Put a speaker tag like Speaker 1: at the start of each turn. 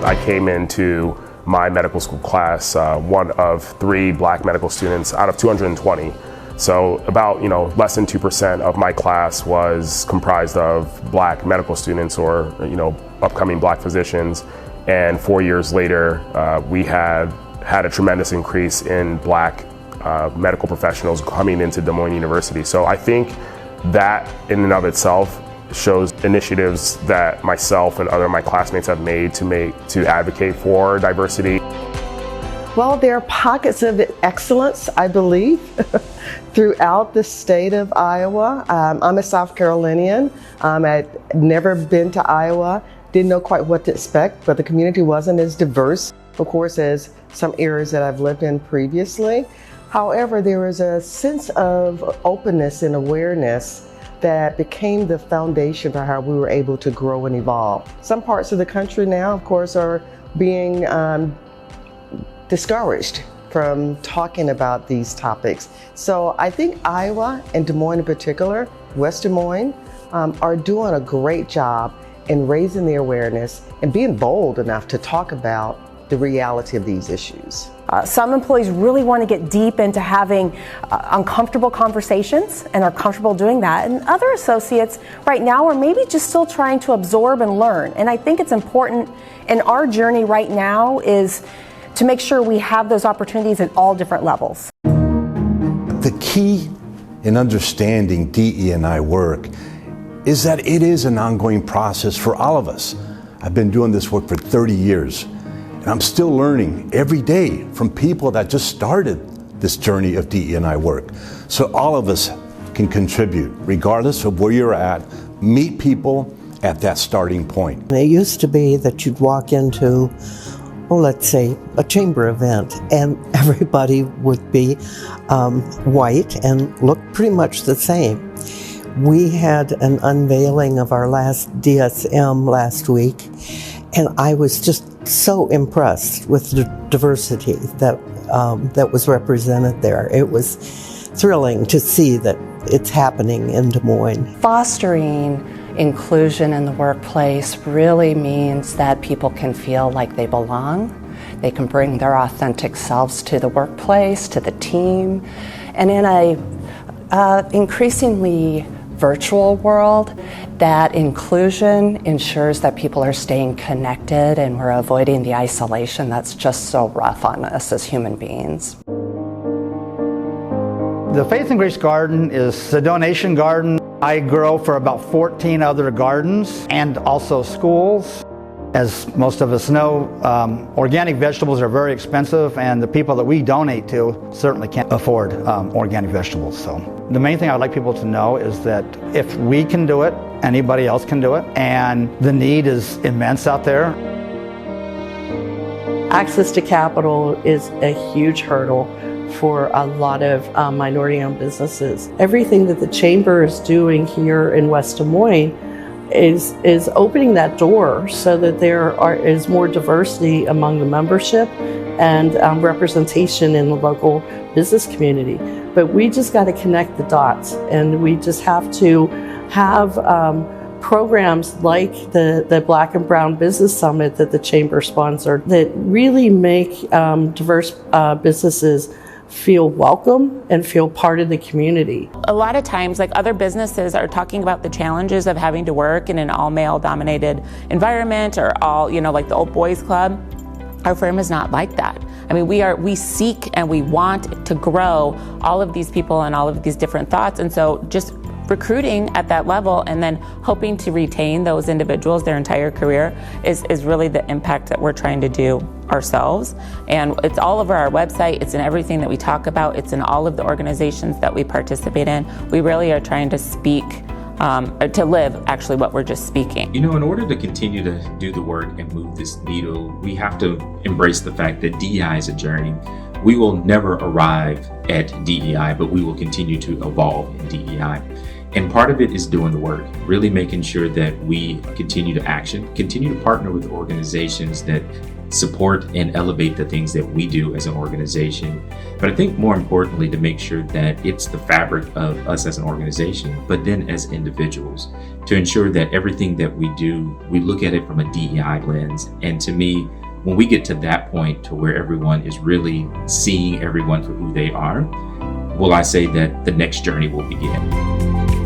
Speaker 1: I came into my medical school class one of 3 black medical students out of 220. So about less than 2% of my class was comprised of black medical students or upcoming black physicians. And 4 years later, we had a tremendous increase in black medical professionals coming into Des Moines University. So I think that in and of itself shows initiatives that myself and other of my classmates have made to advocate for diversity.
Speaker 2: Well, there are pockets of excellence, I believe, throughout the state of Iowa. I'm a South Carolinian. I'd never been to Iowa, didn't know quite what to expect, but the community wasn't as diverse, of course, as some areas that I've lived in previously. However, there was a sense of openness and awareness that became the foundation for how we were able to grow and evolve. Some parts of the country now, of course, are being discouraged from talking about these topics. So I think Iowa and Des Moines in particular, West Des Moines, are doing a great job in raising the awareness and being bold enough to talk about the reality of these issues.
Speaker 3: Some employees really want to get deep into having uncomfortable conversations and are comfortable doing that. And other associates right now are maybe just still trying to absorb and learn. And I think it's important in our journey right now is to make sure we have those opportunities at all different levels.
Speaker 4: The key in understanding DE&I work is that it is an ongoing process for all of us. I've been doing this work for 30 years. And I'm still learning every day from people that just started this journey of DE&I work. So all of us can contribute, regardless of where you're at, meet people at that starting point.
Speaker 2: It used to be that you'd walk into, let's say, a chamber event, and everybody would be white and look pretty much the same. We had an unveiling of our last DSM last week, and I was just so impressed with the diversity that was represented there. It was thrilling to see that it's happening in Des Moines.
Speaker 5: Fostering inclusion in the workplace really means that people can feel like they belong. They can bring their authentic selves to the workplace, to the team, and in a increasingly virtual world, that inclusion ensures that people are staying connected and we're avoiding the isolation that's just so rough on us as human beings.
Speaker 6: The Faith and Grace Garden is a donation garden. I grow for about 14 other gardens and also schools. As most of us know, organic vegetables are very expensive, and the people that we donate to certainly can't afford organic vegetables. So the main thing I'd like people to know is that if we can do it, anybody else can do it, and the need is immense out there.
Speaker 7: Access to capital is a huge hurdle for a lot of minority-owned businesses. Everything that the Chamber is doing here in West Des Moines is opening that door so that there is more diversity among the membership and representation in the local business community. But we just got to connect the dots, and we just have to have programs like the Black and Brown Business Summit that the Chamber sponsored that really make diverse businesses feel welcome and feel part of the community.
Speaker 8: A lot of times, like, other businesses are talking about the challenges of having to work in an all male dominated environment, or all, like the old boys club. Our firm is not like that. I mean, we seek and we want to grow all of these people and all of these different thoughts. And so just recruiting at that level and then hoping to retain those individuals their entire career is really the impact that we're trying to do ourselves. And it's all over our website, it's in everything that we talk about, it's in all of the organizations that we participate in. We really are trying to speak, to live actually what we're just speaking.
Speaker 9: In order to continue to do the work and move this needle, we have to embrace the fact that DEI is a journey. We will never arrive at DEI, but we will continue to evolve in DEI. And part of it is doing the work, really making sure that we continue to continue to partner with organizations that support and elevate the things that we do as an organization. But I think more importantly, to make sure that it's the fabric of us as an organization, but then as individuals, to ensure that everything that we do, we look at it from a DEI lens. And to me, when we get to that point to where everyone is really seeing everyone for who they are, will I say that the next journey will begin.